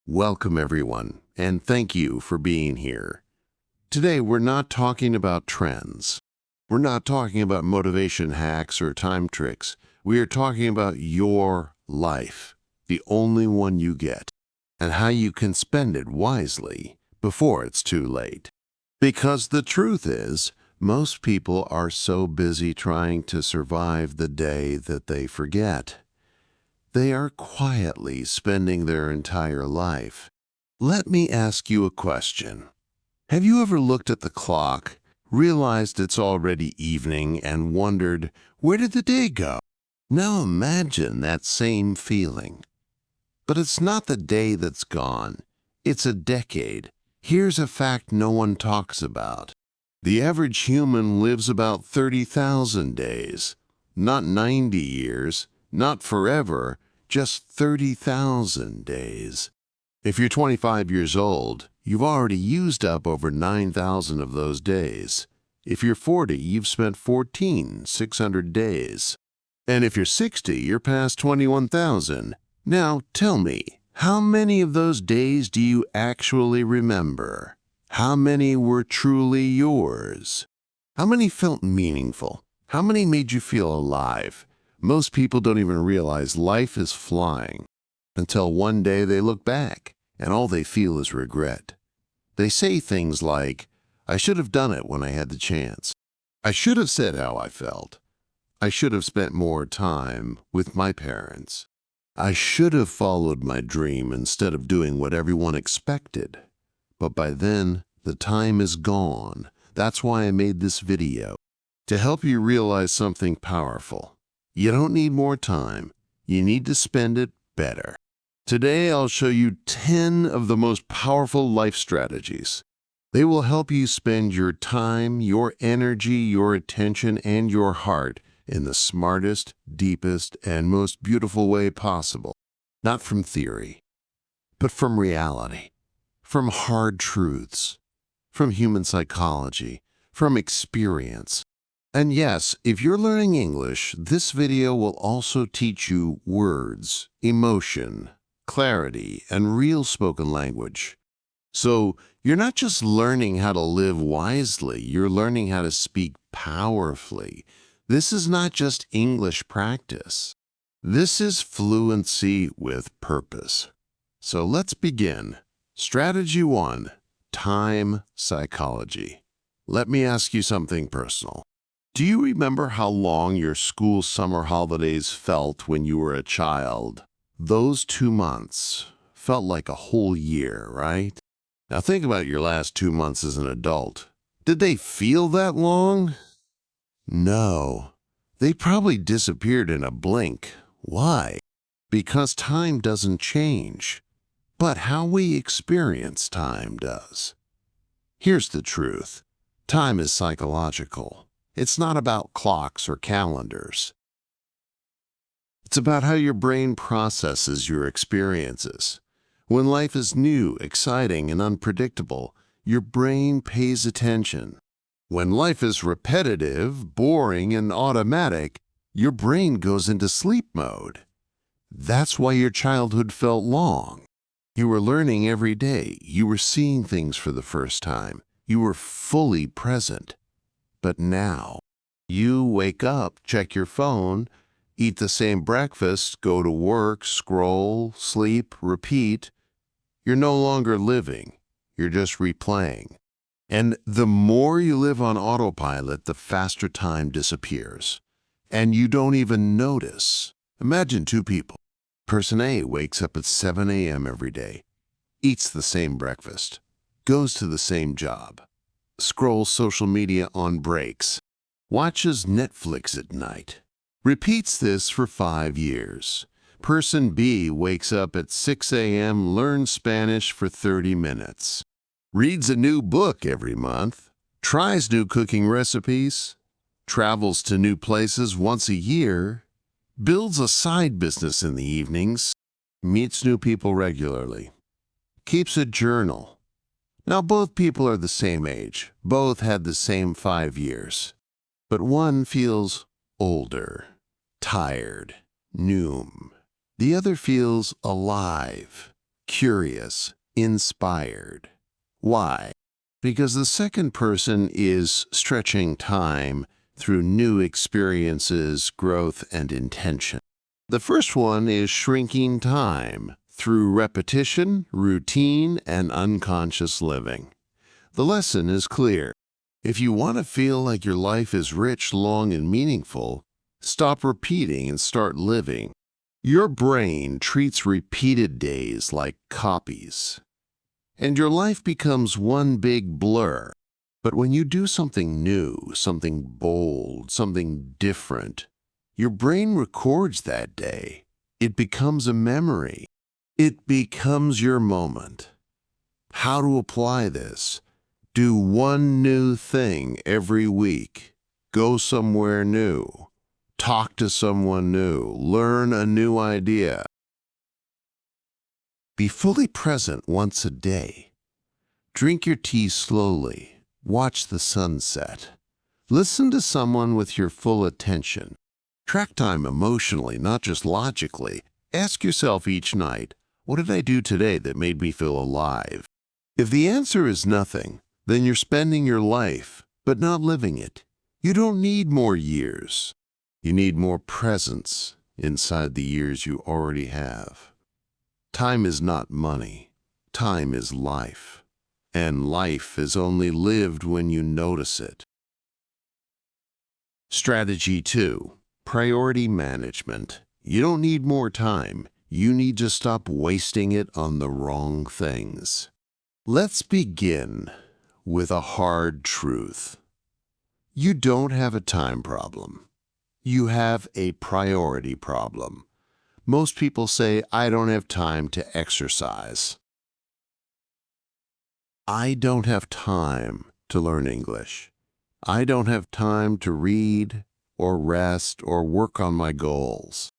Welcome, everyone, and thank you for being here. Today, we're not talking about trends. We're not talking about motivation hacks or time tricks. We are talking about your life, the only one you get, and how you can spend it wisely before it's too late. Because the truth is, most people are so busy trying to survive the day that they forget. They are quietly spending their entire life. Let me ask you a question. Have you ever looked at the clock, realized it's already evening, and wondered, where did the day go? Now imagine that same feeling. But it's not the day that's gone. It's a decade. Here's a fact no one talks about. The average human lives about 30,000 days. Not 90 years, not forever, just 30,000 days. If you're 25 years old, you've already used up over 9,000 of those days. If you're 40, you've spent 14,600 days. And if you're 60, you're past 21,000. Now, tell me, how many of those days do you actually remember? How many were truly yours? How many felt meaningful? How many made you feel alive? Most people don't even realize life is flying until one day they look back and all they feel is regret. They say things like, I should have done it when I had the chance. I should have said how I felt. I should have spent more time with my parents. I should have followed my dream instead of doing what everyone expected. But by then, the time is gone. That's why I made this video, to help you realize something powerful. You don't need more time. You need to spend it better. Today, I'll show you 10 of the most powerful life strategies. They will help you spend your time, your energy, your attention, and your heart in the smartest, deepest, and most beautiful way possible. Not from theory, but from reality, from hard truths, from human psychology, from experience. And yes, if you're learning English, this video will also teach you words, emotion, clarity, and real spoken language. So you're not just learning how to live wisely, you're learning how to speak powerfully. This is not just English practice. This is fluency with purpose. So let's begin. Strategy 1, time psychology. Let me ask you something personal. Do you remember how long your school summer holidays felt when you were a child? Those 2 months felt like a whole year, right? Now think about your last 2 months as an adult. Did they feel that long? No. They probably disappeared in a blink. Why? Because time doesn't change. But how we experience time does. Here's the truth. Time is psychological. It's not about clocks or calendars. It's about how your brain processes your experiences. When life is new, exciting, and unpredictable, your brain pays attention. When life is repetitive, boring, and automatic, your brain goes into sleep mode. That's why your childhood felt long. You were learning every day. You were seeing things for the first time. You were fully present. But now, you wake up, check your phone, eat the same breakfast, go to work, scroll, sleep, repeat. You're no longer living. You're just replaying. And the more you live on autopilot, the faster time disappears. And you don't even notice. Imagine two people. Person A wakes up at 7 a.m. every day, eats the same breakfast, goes to the same job, scrolls social media on breaks, watches Netflix at night, repeats this for 5 years. Person B wakes up at 6 a.m., learns Spanish for 30 minutes, reads a new book every month, tries new cooking recipes, travels to new places once a year, builds a side business in the evenings, meets new people regularly, keeps a journal. Now, both people are the same age. Both had the same 5 years. But one feels older, tired, noom. The other feels alive, curious, inspired. Why? Because the second person is stretching time through new experiences, growth, and intention. The first one is shrinking time through repetition, routine, and unconscious living. The lesson is clear. If you want to feel like your life is rich, long, and meaningful, stop repeating and start living. Your brain treats repeated days like copies, and your life becomes one big blur. But when you do something new, something bold, something different, your brain records that day. It becomes a memory. It becomes your moment. How to apply this? Do one new thing every week. Go somewhere new. Talk to someone new. Learn a new idea. Be fully present once a day. Drink your tea slowly. Watch the sunset. Listen to someone with your full attention. Track time emotionally, not just logically. Ask yourself each night, what did I do today that made me feel alive? If the answer is nothing, then you're spending your life, but not living it. You don't need more years. You need more presence inside the years you already have. Time is not money. Time is life. And life is only lived when you notice it. Strategy 2. Priority management. You don't need more time. You need to stop wasting it on the wrong things. Let's begin with a hard truth. You don't have a time problem. You have a priority problem. Most people say, I don't have time to exercise. I don't have time to learn English. I don't have time to read or rest or work on my goals.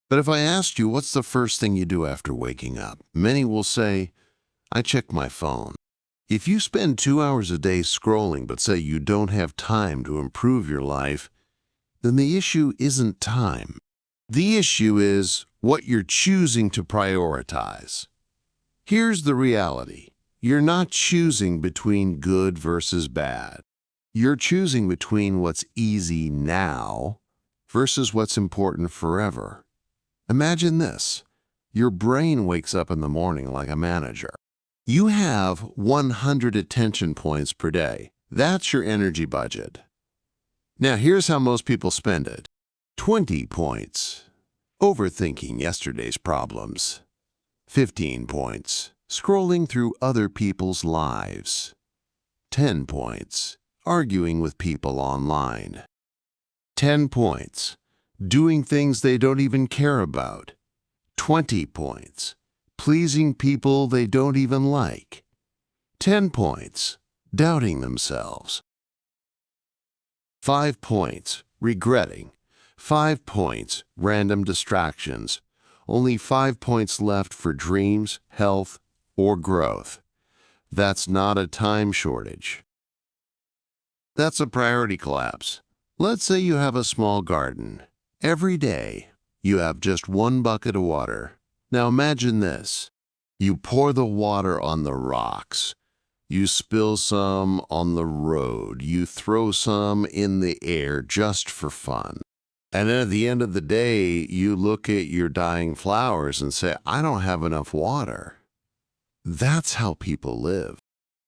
But if I asked you what's the first thing you do after waking up, many will say, I check my phone. If you spend 2 hours a day scrolling but say you don't have time to improve your life, then the issue isn't time. The issue is what you're choosing to prioritize. Here's the reality. You're not choosing between good versus bad. You're choosing between what's easy now versus what's important forever. Imagine this. Your brain wakes up in the morning like a manager. You have 100 attention points per day. That's your energy budget. Now here's how most people spend it. 20 points. Overthinking yesterday's problems. 15 points. Scrolling through other people's lives. 10 points. Arguing with people online. 10 points. Doing things they don't even care about. 20 points. Pleasing people they don't even like. 10 points. Doubting themselves. 5 points. Regretting. 5 points. Random distractions. Only 5 points left for dreams, health, or growth. That's not a time shortage. That's a priority collapse. Let's say you have a small garden. Every day, you have just 1 bucket of water. Now imagine this. You pour the water on the rocks. You spill some on the road. You throw some in the air just for fun. And then at the end of the day, you look at your dying flowers and say, I don't have enough water. That's how people live.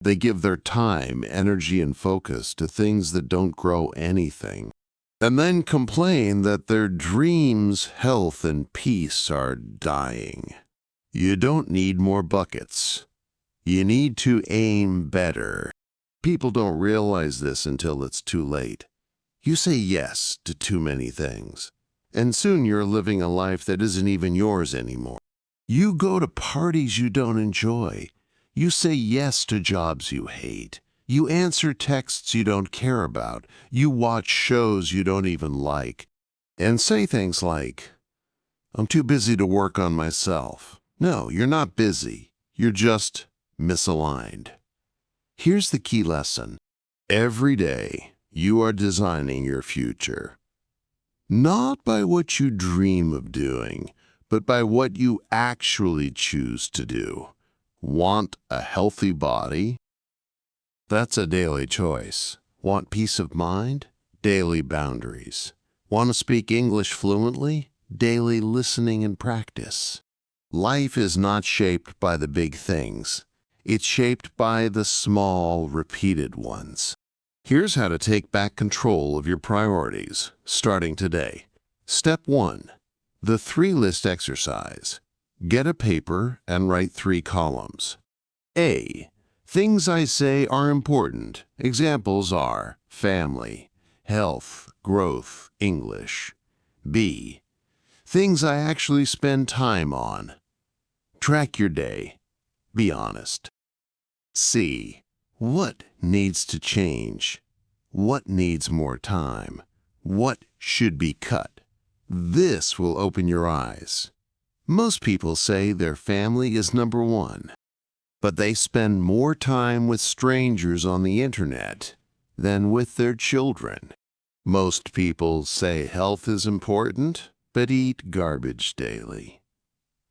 They give their time, energy, and focus to things that don't grow anything, and then complain that their dreams, health, and peace are dying. You don't need more buckets. You need to aim better. People don't realize this until it's too late. You say yes to too many things, and soon you're living a life that isn't even yours anymore. You go to parties you don't enjoy. You say yes to jobs you hate. You answer texts you don't care about. You watch shows you don't even like. And say things like, I'm too busy to work on myself. No, you're not busy. You're just misaligned. Here's the key lesson. Every day, you are designing your future. Not by what you dream of doing, but by what you actually choose to do. Want a healthy body? That's a daily choice. Want peace of mind? Daily boundaries. Want to speak English fluently? Daily listening and practice. Life is not shaped by the big things. It's shaped by the small, repeated ones. Here's how to take back control of your priorities, starting today. Step 1. The 3-list exercise. Get a paper and write 3 columns. A. Things I say are important. Examples are family, health, growth, English. B. Things I actually spend time on. Track your day. Be honest. C. What needs to change? What needs more time? What should be cut? This will open your eyes. Most people say their family is number 1, but they spend more time with strangers on the internet than with their children. Most people say health is important, but eat garbage daily.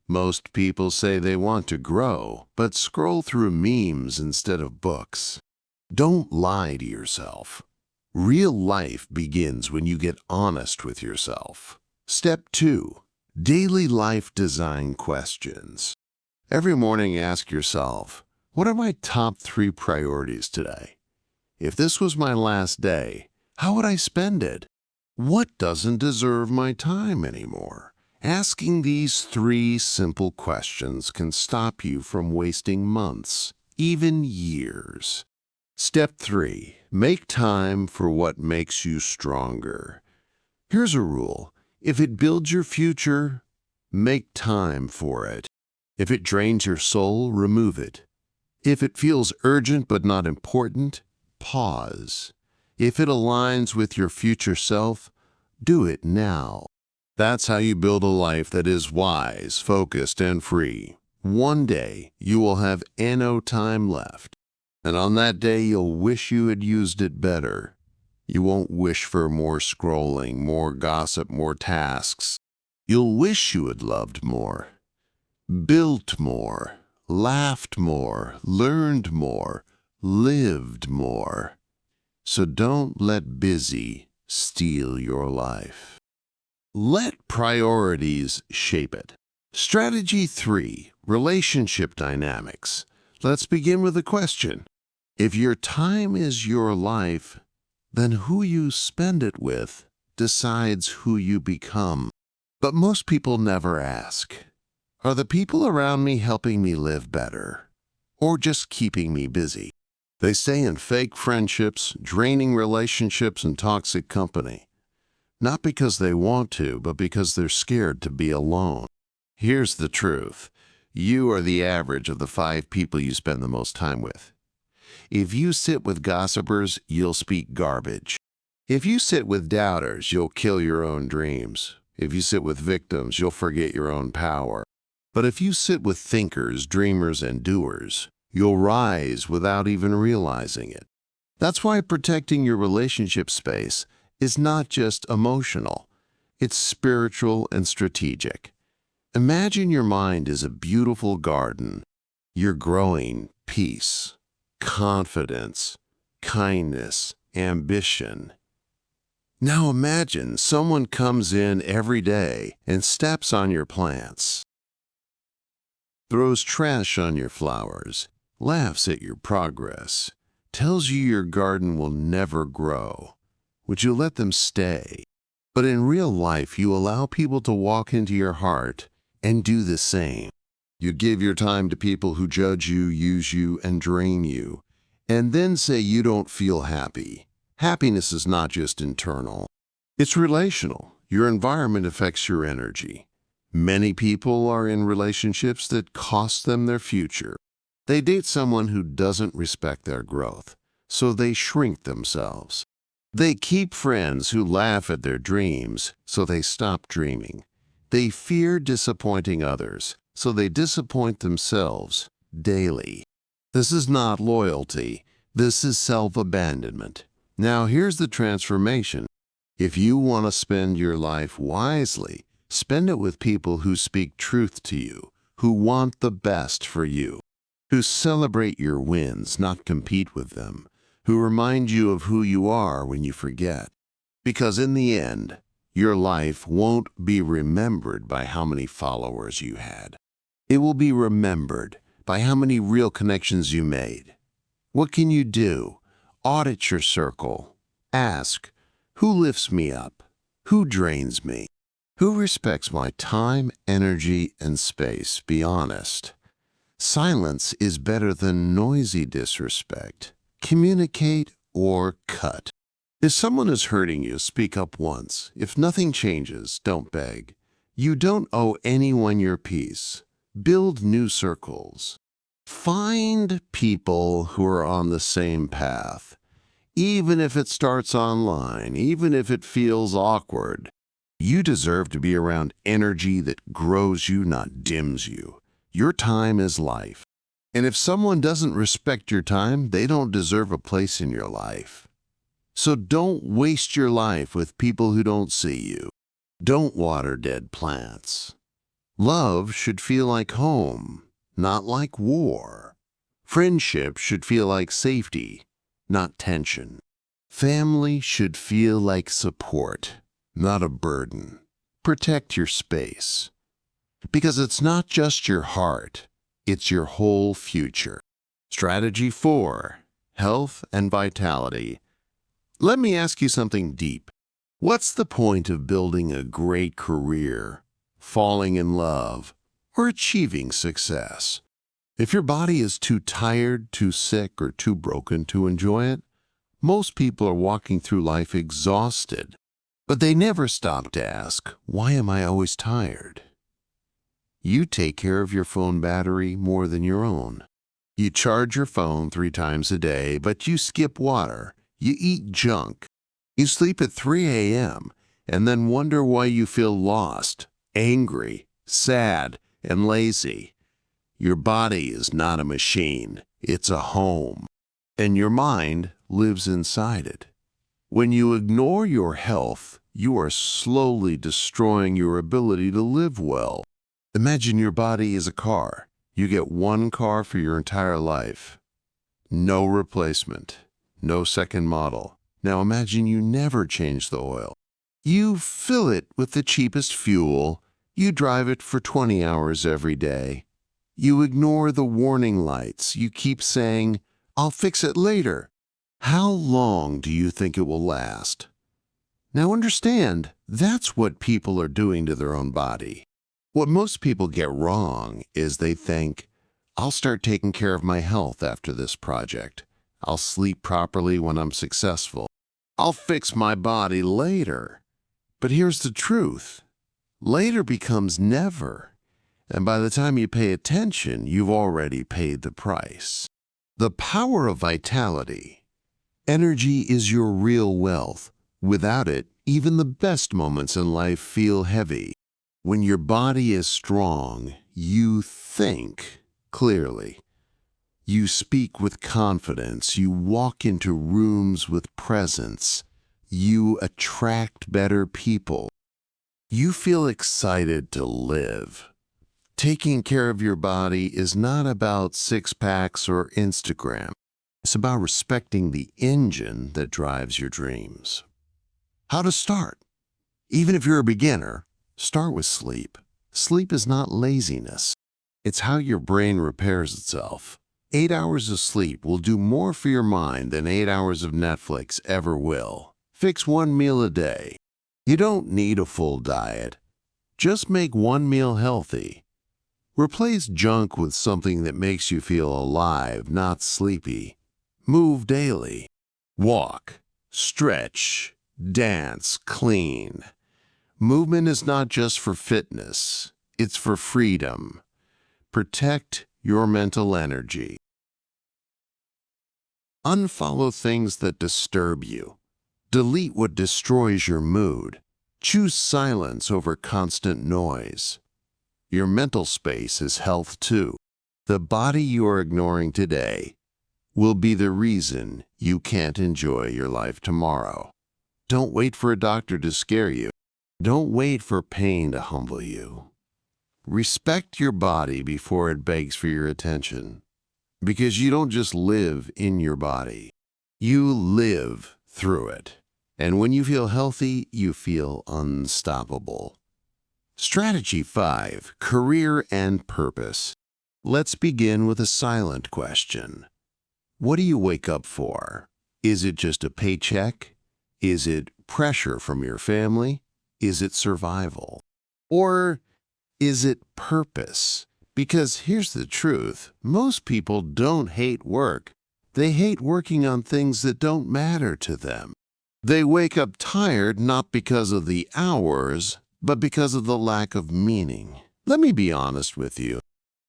Most people say they want to grow, but scroll through memes instead of books. Don't lie to yourself. Real life begins when you get honest with yourself. Step 2. Daily life design questions. Every morning ask yourself, what are my top 3 priorities today? If this was my last day, how would I spend it? What doesn't deserve my time anymore? Asking these 3 simple questions can stop you from wasting months, even years. Step 3. Make time for what makes you stronger. Here's a rule. If it builds your future, make time for it. If it drains your soul, remove it. If it feels urgent but not important, pause. If it aligns with your future self, do it now. That's how you build a life that is wise, focused, and free. One day, you will have no time left. And on that day, you'll wish you had used it better. You won't wish for more scrolling, more gossip, more tasks. You'll wish you had loved more, built more, laughed more, learned more, lived more. So don't let busy steal your life. Let priorities shape it. Strategy 3. Relationship dynamics. Let's begin with a question. If your time is your life, then who you spend it with decides who you become. But most people never ask, are the people around me helping me live better, or just keeping me busy? They stay in fake friendships, draining relationships, and toxic company. Not because they want to, but because they're scared to be alone. Here's the truth. You are the average of the 5 people you spend the most time with. If you sit with gossipers, you'll speak garbage. If you sit with doubters, you'll kill your own dreams. If you sit with victims, you'll forget your own power. But if you sit with thinkers, dreamers, and doers, you'll rise without even realizing it. That's why protecting your relationship space is not just emotional. It's spiritual and strategic. Imagine your mind is a beautiful garden. You're growing peace, confidence, kindness, ambition. Now imagine someone comes in every day and steps on your plants, throws trash on your flowers, laughs at your progress, tells you your garden will never grow. Would you let them stay? But in real life, you allow people to walk into your heart and do the same. You give your time to people who judge you, use you, and drain you, and then say you don't feel happy. Happiness is not just internal. It's relational. Your environment affects your energy. Many people are in relationships that cost them their future. They date someone who doesn't respect their growth, so they shrink themselves. They keep friends who laugh at their dreams, so they stop dreaming. They fear disappointing others, so they disappoint themselves daily. This is not loyalty. This is self-abandonment. Now here's the transformation. If you want to spend your life wisely, spend it with people who speak truth to you, who want the best for you. who celebrate your wins, not compete with them, who remind you of who you are when you forget. Because in the end, your life won't be remembered by how many followers you had. It will be remembered by how many real connections you made. What can you do? Audit your circle. Ask, who lifts me up? Who drains me? Who respects my time, energy, and space? Be honest. Silence is better than noisy disrespect. Communicate or cut. If someone is hurting you, speak up once. If nothing changes, don't beg. You don't owe anyone your peace. Build new circles. Find people who are on the same path. Even if it starts online, even if it feels awkward, you deserve to be around energy that grows you, not dims you. Your time is life. And if someone doesn't respect your time, they don't deserve a place in your life. So don't waste your life with people who don't see you. Don't water dead plants. Love should feel like home, not like war. Friendship should feel like safety, not tension. Family should feel like support, not a burden. Protect your space. Because it's not just your heart, it's your whole future. Strategy 4, health and vitality. Let me ask you something deep. What's the point of building a great career, falling in love, or achieving success? If your body is too tired, too sick, or too broken to enjoy it, most people are walking through life exhausted. But they never stop to ask, why am I always tired? You take care of your phone battery more than your own. You charge your phone 3 times a day, but you skip water. You eat junk. You sleep at 3 a.m. and then wonder why you feel lost, angry, sad, and lazy. Your body is not a machine. It's a home. And your mind lives inside it. When you ignore your health, you are slowly destroying your ability to live well. Imagine your body is a car. You get one car for your entire life. No replacement. No second model. Now imagine you never change the oil. You fill it with the cheapest fuel. You drive it for 20 hours every day. You ignore the warning lights. You keep saying, I'll fix it later. How long do you think it will last? Now understand, that's what people are doing to their own body. What most people get wrong is they think, I'll start taking care of my health after this project. I'll sleep properly when I'm successful. I'll fix my body later. But here's the truth. Later becomes never. And by the time you pay attention, you've already paid the price. The power of vitality. Energy is your real wealth. Without it, even the best moments in life feel heavy. When your body is strong, you think clearly. You speak with confidence. You walk into rooms with presence. You attract better people. You feel excited to live. Taking care of your body is not about six-packs or Instagram. It's about respecting the engine that drives your dreams. How to start? Even if you're a beginner, start with sleep. Sleep is not laziness. It's how your brain repairs itself. 8 hours of sleep will do more for your mind than 8 hours of Netflix ever will. Fix 1 meal a day. You don't need a full diet. Just make 1 meal healthy. Replace junk with something that makes you feel alive, not sleepy. Move daily. Walk, stretch, dance, clean. Movement is not just for fitness. It's for freedom. Protect your mental energy. Unfollow things that disturb you. Delete what destroys your mood. Choose silence over constant noise. Your mental space is health too. The body you are ignoring today will be the reason you can't enjoy your life tomorrow. Don't wait for a doctor to scare you. Don't wait for pain to humble you. Respect your body before it begs for your attention. Because you don't just live in your body. You live through it. And when you feel healthy, you feel unstoppable. Strategy 5, Career and Purpose. Let's begin with a silent question. What do you wake up for? Is it just a paycheck? Is it pressure from your family? Is it survival? Or is it purpose? Because here's the truth, most people don't hate work. They hate working on things that don't matter to them. They wake up tired not because of the hours, but because of the lack of meaning. Let me be honest with you.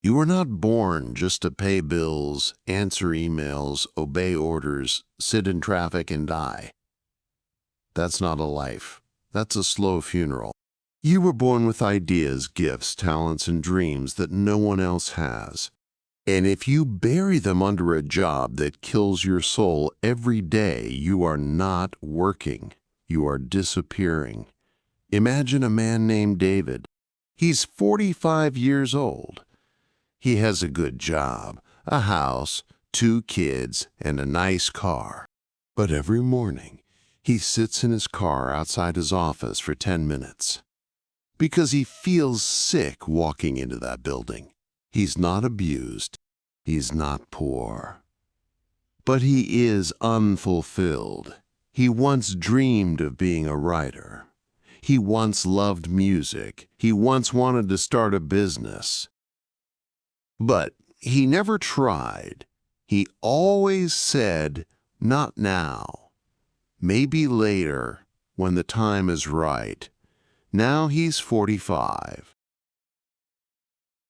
You were not born just to pay bills, answer emails, obey orders, sit in traffic, and die. That's not a life. That's a slow funeral. You were born with ideas, gifts, talents, and dreams that no one else has. And if you bury them under a job that kills your soul every day, you are not working. You are disappearing. Imagine a man named David. He's 45 years old. He has a good job, a house, 2 kids, and a nice car. But every morning, he sits in his car outside his office for 10 minutes. Because he feels sick walking into that building. He's not abused. He's not poor. But he is unfulfilled. He once dreamed of being a writer. He once loved music. He once wanted to start a business. But he never tried. He always said, "Not now. Maybe later, when the time is right." Now he's 45.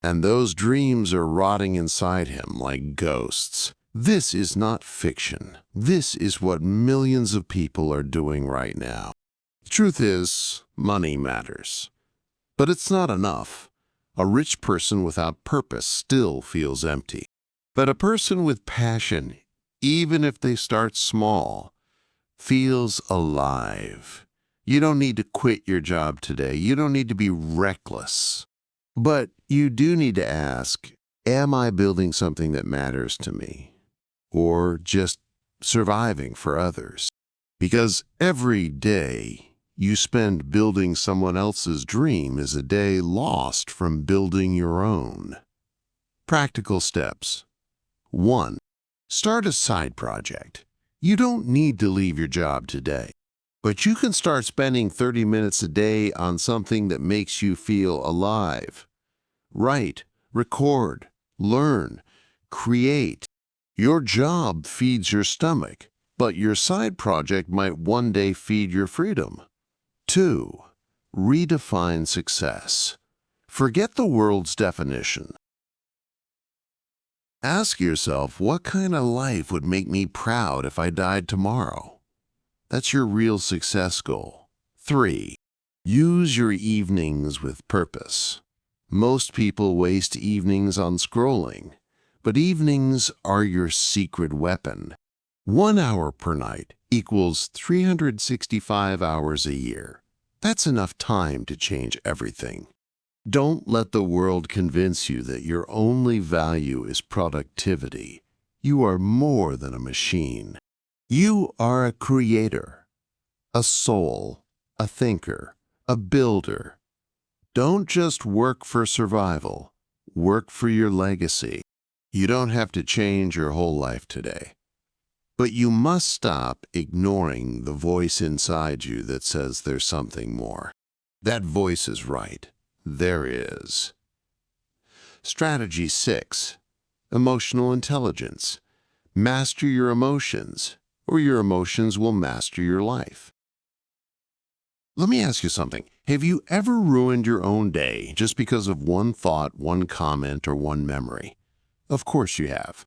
And those dreams are rotting inside him like ghosts. This is not fiction. This is what millions of people are doing right now. The truth is, money matters. But it's not enough. A rich person without purpose still feels empty. But a person with passion, even if they start small, feels alive. You don't need to quit your job today. You don't need to be reckless. But you do need to ask, am I building something that matters to me? Or just surviving for others? Because every day you spend building someone else's dream is a day lost from building your own. Practical steps. 1. Start a side project. You don't need to leave your job today. But you can start spending 30 minutes a day on something that makes you feel alive. Write, record, learn, create. Your job feeds your stomach, but your side project might one day feed your freedom. 2. Redefine success. Forget the world's definition. Ask yourself, what kind of life would make me proud if I died tomorrow? That's your real success goal. 3. Use your evenings with purpose. Most people waste evenings on scrolling, but evenings are your secret weapon. 1 hour per night equals 365 hours a year. That's enough time to change everything. Don't let the world convince you that your only value is productivity. You are more than a machine. You are a creator, a soul, a thinker, a builder. Don't just work for survival. Work for your legacy. You don't have to change your whole life today. But you must stop ignoring the voice inside you that says there's something more. That voice is right. There is. Strategy 6. Emotional intelligence. Master your emotions, or your emotions will master your life. Let me ask you something. Have you ever ruined your own day just because of one thought, one comment, or one memory? Of course you have.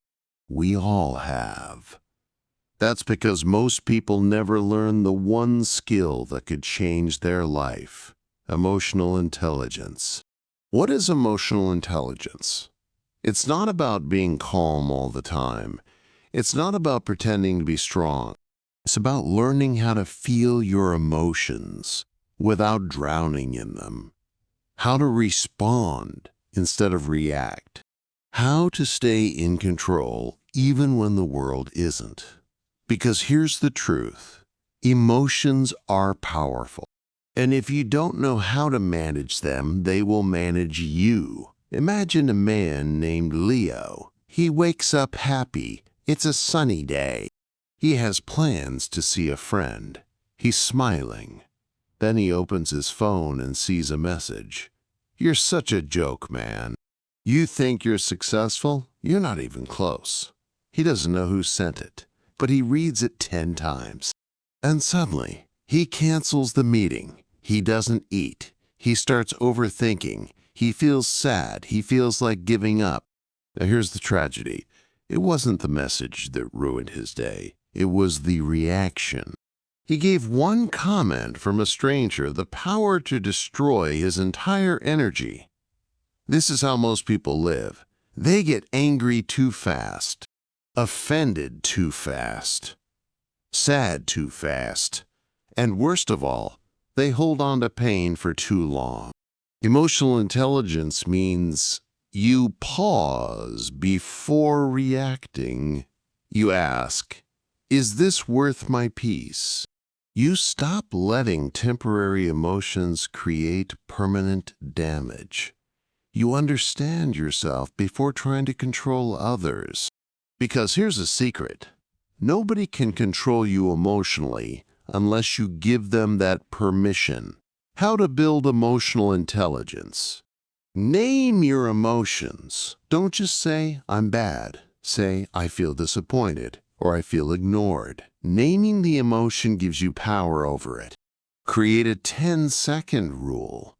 We all have. That's because most people never learn the one skill that could change their life: emotional intelligence. What is emotional intelligence? It's not about being calm all the time. It's not about pretending to be strong. It's about learning how to feel your emotions without drowning in them. How to respond instead of react. How to stay in control even when the world isn't. Because here's the truth. Emotions are powerful. And if you don't know how to manage them, they will manage you. Imagine a man named Leo. He wakes up happy. It's a sunny day. He has plans to see a friend. He's smiling. Then he opens his phone and sees a message. "You're such a joke, man. You think you're successful? You're not even close." He doesn't know who sent it, but he reads it 10 times. And suddenly, he cancels the meeting. He doesn't eat. He starts overthinking. He feels sad. He feels like giving up. Now here's the tragedy. It wasn't the message that ruined his day. It was the reaction. He gave one comment from a stranger the power to destroy his entire energy. This is how most people live. They get angry too fast, offended too fast, sad too fast, and worst of all, they hold on to pain for too long. Emotional intelligence means you pause before reacting. You ask, "Is this worth my peace?" You stop letting temporary emotions create permanent damage. You understand yourself before trying to control others. Because here's a secret. Nobody can control you emotionally unless you give them that permission. How to build emotional intelligence. Name your emotions. Don't just say, "I'm bad." Say, "I feel disappointed," or "I feel ignored." Naming the emotion gives you power over it. Create a 10-second rule.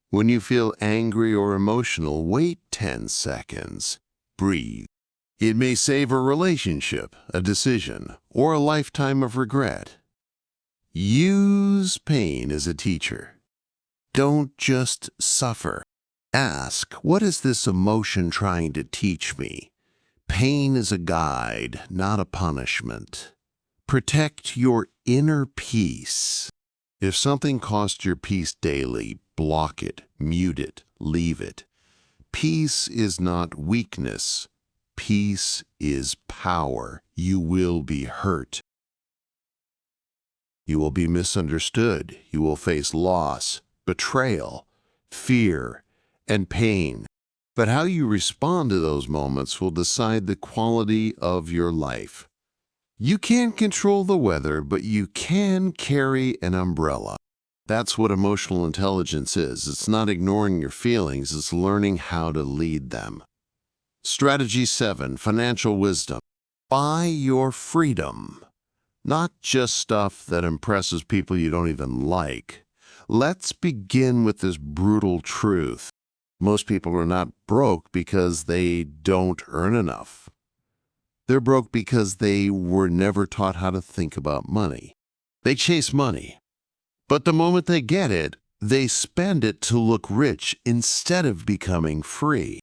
When you feel angry or emotional, wait 10 seconds. Breathe. It may save a relationship, a decision, or a lifetime of regret. Use pain as a teacher. Don't just suffer. Ask, "What is this emotion trying to teach me?" Pain is a guide, not a punishment. Protect your inner peace. If something costs your peace daily, block it, mute it, leave it. Peace is not weakness. Peace is power. You will be hurt. You will be misunderstood. You will face loss, betrayal, fear, and pain. But how you respond to those moments will decide the quality of your life. You can't control the weather, but you can carry an umbrella. That's what emotional intelligence is. It's not ignoring your feelings, it's learning how to lead them. Strategy 7, financial wisdom. Buy your freedom. Not just stuff that impresses people you don't even like. Let's begin with this brutal truth. Most people are not broke because they don't earn enough. They're broke because they were never taught how to think about money. They chase money, but the moment they get it, they spend it to look rich instead of becoming free.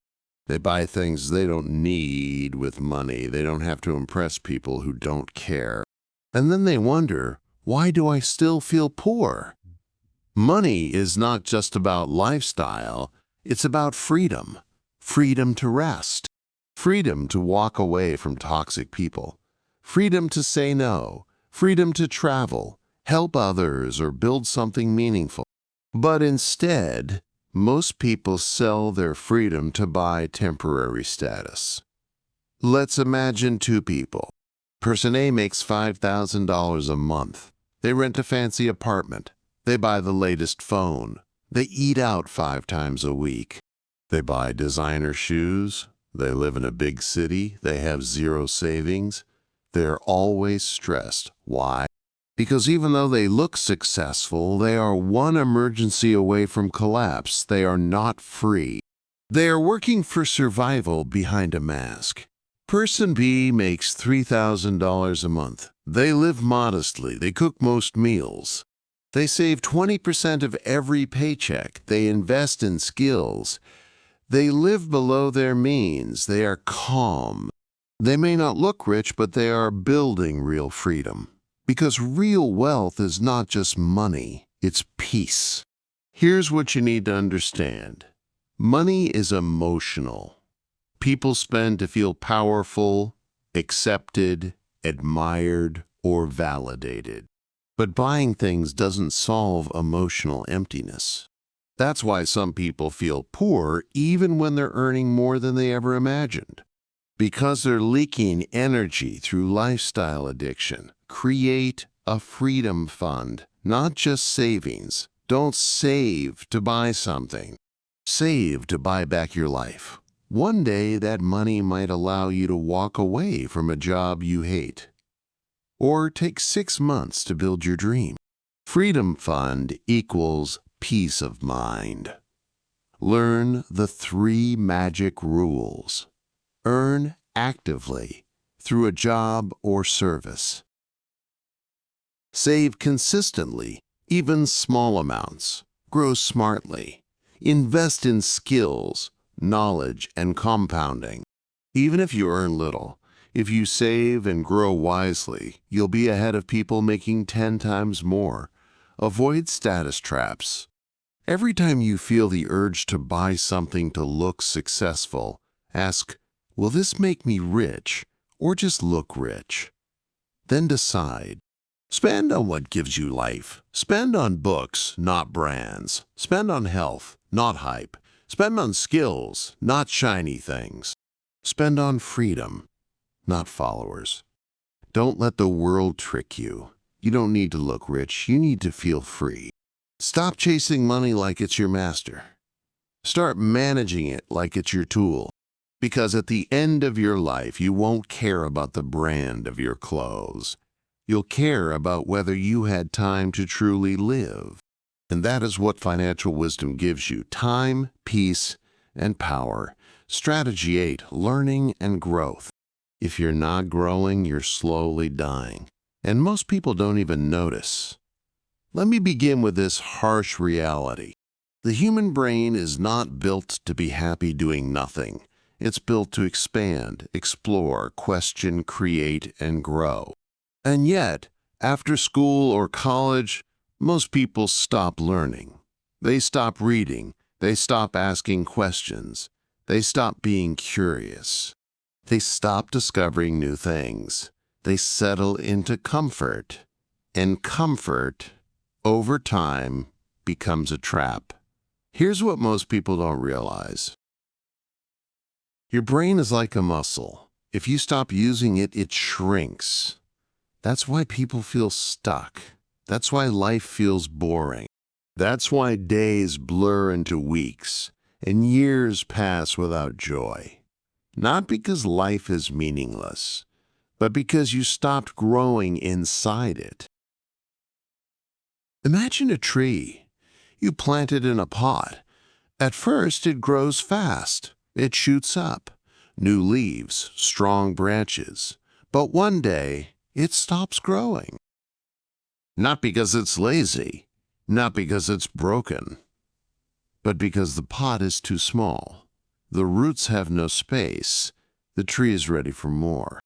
They buy things they don't need with money. They don't have to impress people who don't care. And then they wonder, why do I still feel poor? Money is not just about lifestyle. It's about freedom. Freedom to rest. Freedom to walk away from toxic people. Freedom to say no. Freedom to travel, help others, or build something meaningful. But instead, most people sell their freedom to buy temporary status. Let's imagine 2 people. Person A makes $5,000 a month. They rent a fancy apartment. They buy the latest phone. They eat out 5 times a week. They buy designer shoes. They live in a big city. They have 0 savings. They're always stressed. Why? Because even though they look successful, they are one emergency away from collapse. They are not free. They are working for survival behind a mask. Person B makes $3,000 a month. They live modestly. They cook most meals. They save 20% of every paycheck. They invest in skills. They live below their means. They are calm. They may not look rich, but they are building real freedom. Because real wealth is not just money, it's peace. Here's what you need to understand. Money is emotional. people spend to feel powerful, accepted, admired, or validated. But buying things doesn't solve emotional emptiness. That's why some people feel poor even when they're earning more than they ever imagined. Because they're leaking energy through lifestyle addiction. Create a freedom fund, not just savings. Don't save to buy something. Save to buy back your life. One day that money might allow you to walk away from a job you hate. Or take 6 months to build your dream. Freedom fund equals peace of mind. Learn the 3 magic rules. Earn actively through a job or service. Save consistently, even small amounts. Grow smartly. Invest in skills, knowledge, and compounding. Even if you earn little, if you save and grow wisely, you'll be ahead of people making 10 times more. Avoid status traps. Every time you feel the urge to buy something to look successful, ask, will this make me rich or just look rich? Then decide. Spend on what gives you life. Spend on books, not brands. Spend on health, not hype. Spend on skills, not shiny things. Spend on freedom, not followers. Don't let the world trick you. You don't need to look rich. You need to feel free. Stop chasing money like it's your master. Start managing it like it's your tool. Because at the end of your life, you won't care about the brand of your clothes. You'll care about whether you had time to truly live. And that is what financial wisdom gives you: time, peace, and power. Strategy 8, learning and growth. If you're not growing, you're slowly dying. And most people don't even notice. Let me begin with this harsh reality. The human brain is not built to be happy doing nothing. It's built to expand, explore, question, create, and grow. And yet, after school or college, most people stop learning. They stop reading. They stop asking questions. They stop being curious. They stop discovering new things. They settle into comfort. And comfort, over time, becomes a trap. Here's what most people don't realize. Your brain is like a muscle. If you stop using it, it shrinks. That's why people feel stuck. That's why life feels boring. That's why days blur into weeks and years pass without joy. Not because life is meaningless, but because you stopped growing inside it. Imagine a tree. You plant it in a pot. At first, it grows fast. It shoots up. New leaves, strong branches. But one day, it stops growing. Not because it's lazy, not because it's broken, but because the pot is too small. The roots have no space. The tree is ready for more.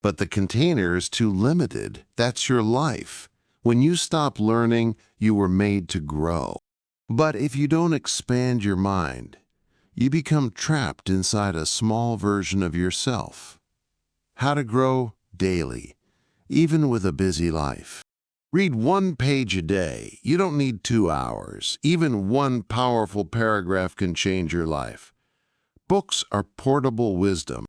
But the container is too limited. That's your life. When you stop learning, you were made to grow. But if you don't expand your mind, you become trapped inside a small version of yourself. How to grow daily, even with a busy life. Read 1 page a day. You don't need 2 hours. Even one powerful paragraph can change your life. Books are portable wisdom.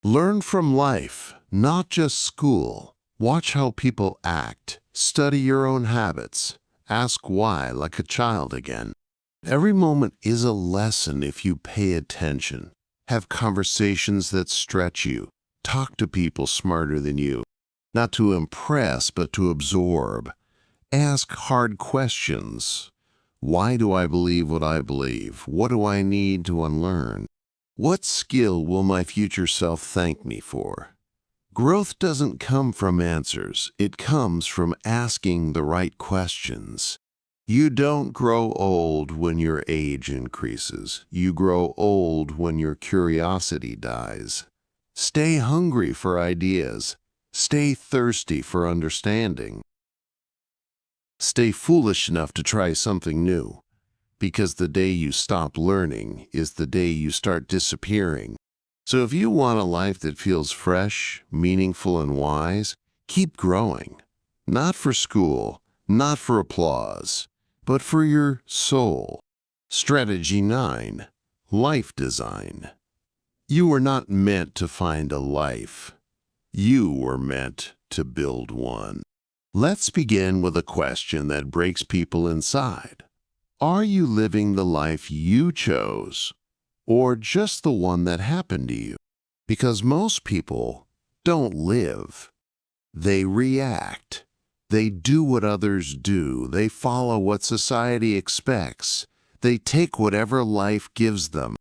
Learn from life, not just school. Watch how people act. Study your own habits. Ask why like a child again. Every moment is a lesson if you pay attention. Have conversations that stretch you. Talk to people smarter than you. Not to impress, but to absorb. Ask hard questions. Why do I believe what I believe? What do I need to unlearn? What skill will my future self thank me for? Growth doesn't come from answers. It comes from asking the right questions. You don't grow old when your age increases. You grow old when your curiosity dies. Stay hungry for ideas. Stay thirsty for understanding. Stay foolish enough to try something new, because the day you stop learning is the day you start disappearing. So if you want a life that feels fresh, meaningful, and wise, keep growing. Not for school, not for applause, but for your soul. Strategy 9. Life Design. You were not meant to find a life. You were meant to build one. Let's begin with a question that breaks people inside. Are you living the life you chose, or just the one that happened to you? Because most people don't live. They react. They do what others do. They follow what society expects. They take whatever life gives them.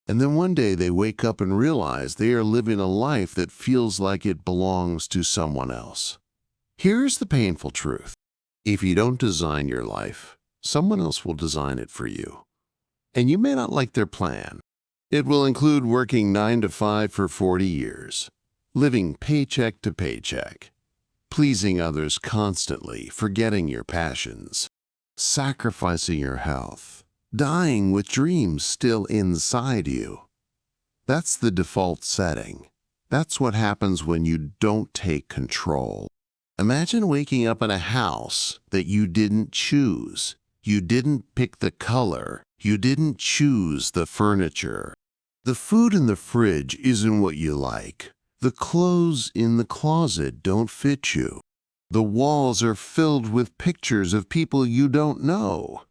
And then one day they wake up and realize they are living a life that feels like it belongs to someone else. Here's the painful truth. If you don't design your life, someone else will design it for you. And you may not like their plan. It will include working 9 to 5 for 40 years, living paycheck to paycheck, pleasing others constantly, forgetting your passions, sacrificing your health, dying with dreams still inside you. That's the default setting. That's what happens when you don't take control. Imagine waking up in a house that you didn't choose. You didn't pick the color. You didn't choose the furniture. The food in the fridge isn't what you like. The clothes in the closet don't fit you. The walls are filled with pictures of people you don't know.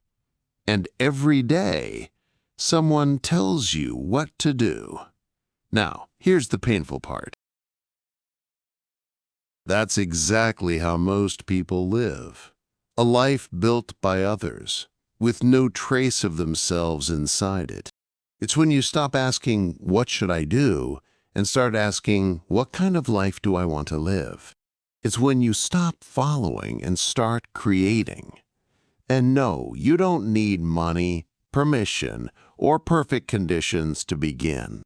And every day, someone tells you what to do. Now, here's the painful part. That's exactly how most people live. A life built by others, with no trace of themselves inside it. It's when you stop asking, what should I do, and start asking, what kind of life do I want to live? It's when you stop following and start creating. And no, you don't need money, permission, or perfect conditions to begin.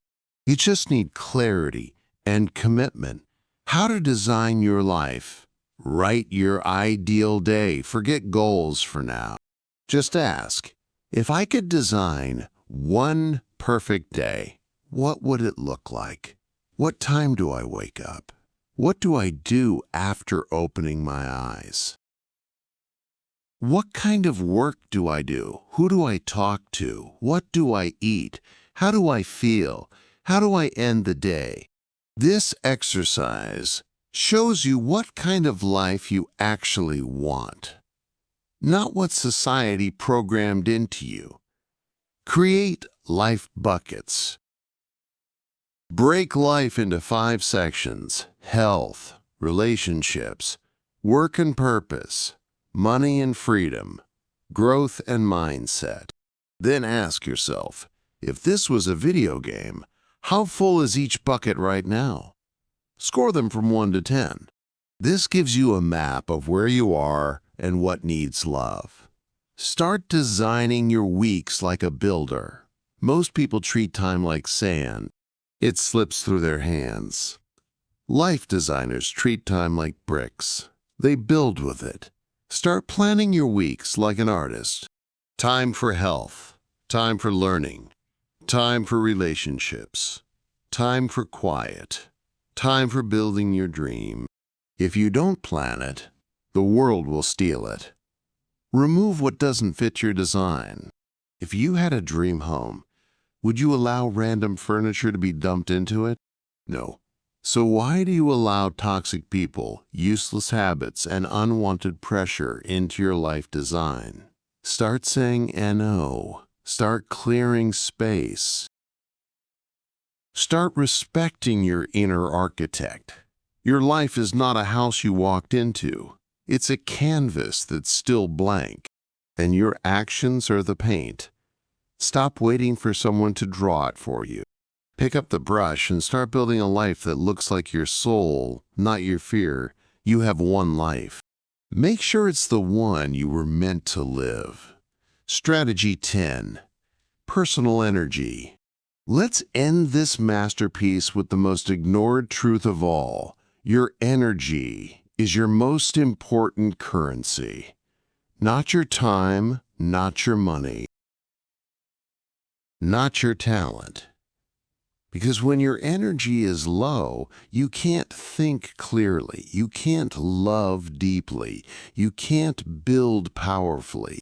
You just need clarity and commitment. How to design your life. Write your ideal day. Forget goals for now. Just ask, if I could design one perfect day, what would it look like? What time do I wake up? What do I do after opening my eyes? What kind of work do I do? Who do I talk to? What do I eat? How do I feel? How do I end the day? This exercise shows you what kind of life you actually want, not what society programmed into you. Create life buckets. Break life into 5 sections: health, relationships, work and purpose, money and freedom, growth and mindset. Then ask yourself, if this was a video game, how full is each bucket right now? Score them from 1 to 10. This gives you a map of where you are and what needs love. Start designing your weeks like a builder. Most people treat time like sand. It slips through their hands. Life designers treat time like bricks. They build with it. Start planning your weeks like an artist. Time for health. Time for learning. Time for relationships. Time for quiet. Time for building your dream. If you don't plan it, the world will steal it. Remove what doesn't fit your design. If you had a dream home, would you allow random furniture to be dumped into it? No. So why do you allow toxic people, useless habits, and unwanted pressure into your life design? Start saying no. Start clearing space. Start respecting your inner architect. Your life is not a house you walked into. It's a canvas that's still blank, and your actions are the paint. Stop waiting for someone to draw it for you. Pick up the brush and start building a life that looks like your soul, not your fear. You have one life. Make sure it's the one you were meant to live. Strategy 10. Personal energy. Let's end this masterpiece with the most ignored truth of all. Your energy is your most important currency. Not your time, not your money, not your talent. Because when your energy is low, you can't think clearly, you can't love deeply, you can't build powerfully,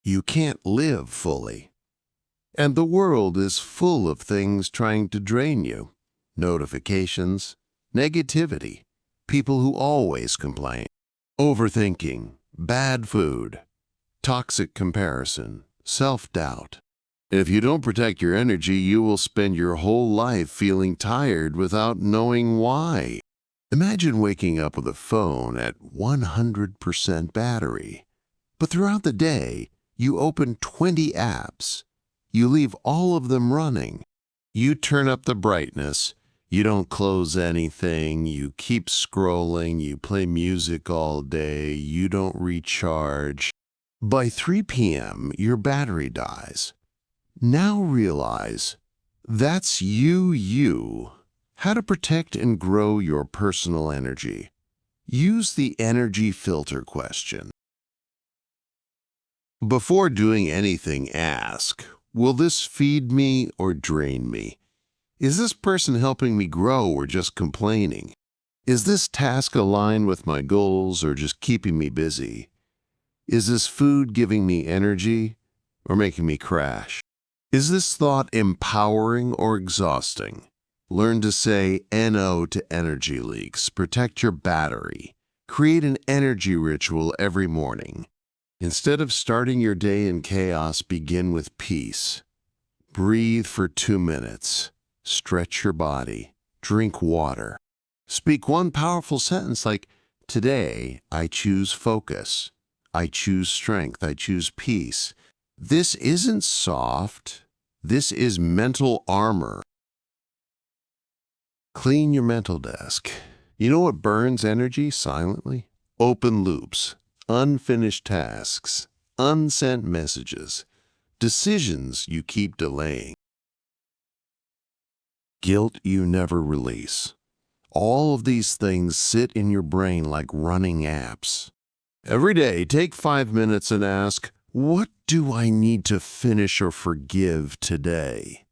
you can't live fully. And the world is full of things trying to drain you. Notifications, negativity, people who always complain, overthinking, bad food, toxic comparison, self-doubt. If you don't protect your energy, you will spend your whole life feeling tired without knowing why. Imagine waking up with a phone at 100% battery, but throughout the day, you open 20 apps. You leave all of them running. You turn up the brightness. You don't close anything. You keep scrolling. You play music all day. You don't recharge. By 3 p.m., your battery dies. Now realize that's you. How to protect and grow your personal energy. Use the energy filter question. Before doing anything, ask, will this feed me or drain me? Is this person helping me grow or just complaining? Is this task aligned with my goals or just keeping me busy? Is this food giving me energy or making me crash? Is this thought empowering or exhausting? Learn to say NO to energy leaks. Protect your battery. Create an energy ritual every morning. Instead of starting your day in chaos, begin with peace. Breathe for 2 minutes. Stretch your body. Drink water. Speak one powerful sentence like, today I choose focus. I choose strength. I choose peace. This isn't soft. This is mental armor. Clean your mental desk. You know what burns energy silently? Open loops, unfinished tasks, unsent messages, decisions you keep delaying. Guilt you never release. All of these things sit in your brain like running apps. Every day, take 5 minutes and ask, what do I need to finish or forgive today?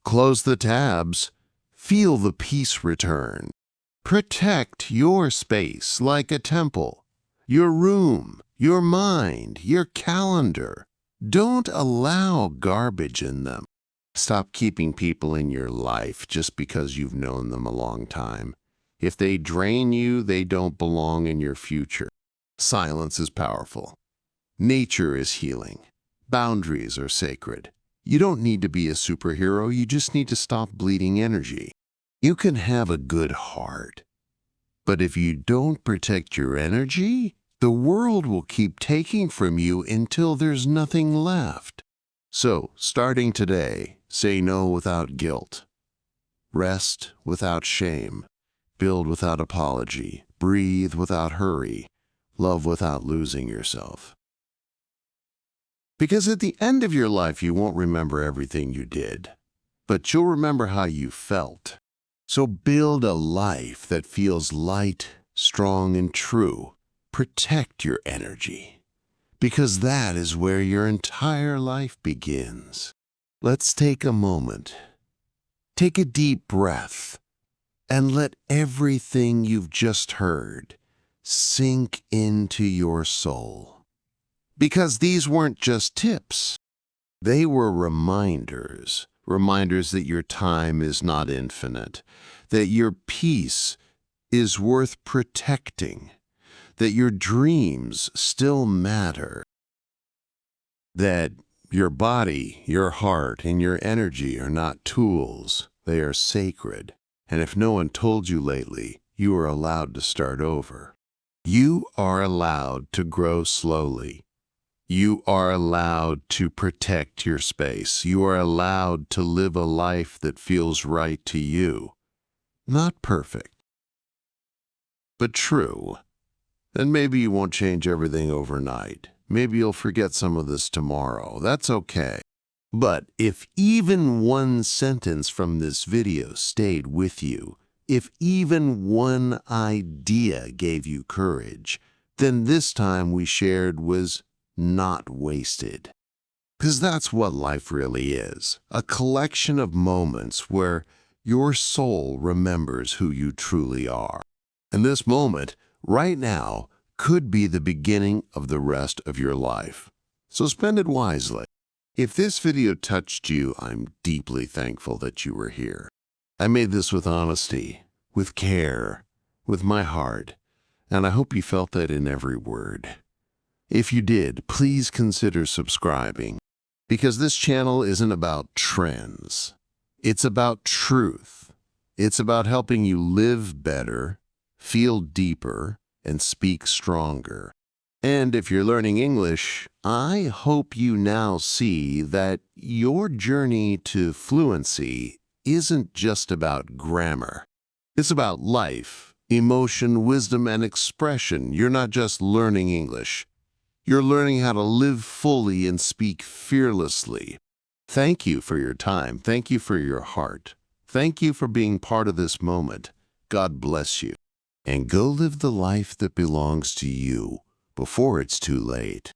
Close the tabs. Feel the peace return. Protect your space like a temple. Your room, your mind, your calendar. Don't allow garbage in them. Stop keeping people in your life just because you've known them a long time. If they drain you, they don't belong in your future. Silence is powerful. Nature is healing. Boundaries are sacred. You don't need to be a superhero, you just need to stop bleeding energy. You can have a good heart, but if you don't protect your energy, the world will keep taking from you until there's nothing left. So, starting today, say no without guilt. Rest without shame. Build without apology. Breathe without hurry. Love without losing yourself. Because at the end of your life, you won't remember everything you did, but you'll remember how you felt. So build a life that feels light, strong, and true. Protect your energy, because that is where your entire life begins. Let's take a moment. Take a deep breath and let everything you've just heard sink into your soul. Because these weren't just tips. They were reminders that your time is not infinite, that your peace is worth protecting, that your dreams still matter, that your body, your heart, and your energy are not tools, they are sacred. And if no one told you lately, you are allowed to start over. You are allowed to grow slowly. You are allowed to protect your space. You are allowed to live a life that feels right to you. Not perfect, but true. Then maybe you won't change everything overnight. Maybe you'll forget some of this tomorrow. That's okay. But if even one sentence from this video stayed with you, if even one idea gave you courage, then this time we shared was not wasted. Because that's what life really is, a collection of moments where your soul remembers who you truly are. And this moment, right now, could be the beginning of the rest of your life. So spend it wisely. If this video touched you, I'm deeply thankful that you were here. I made this with honesty, with care, with my heart, and I hope you felt that in every word. If you did, please consider subscribing, because this channel isn't about trends. It's about truth. It's about helping you live better, feel deeper, and speak stronger. And if you're learning English, I hope you now see that your journey to fluency isn't just about grammar. It's about life, emotion, wisdom, and expression. You're not just learning English. You're learning how to live fully and speak fearlessly. Thank you for your time. Thank you for your heart. Thank you for being part of this moment. God bless you. And go live the life that belongs to you before it's too late.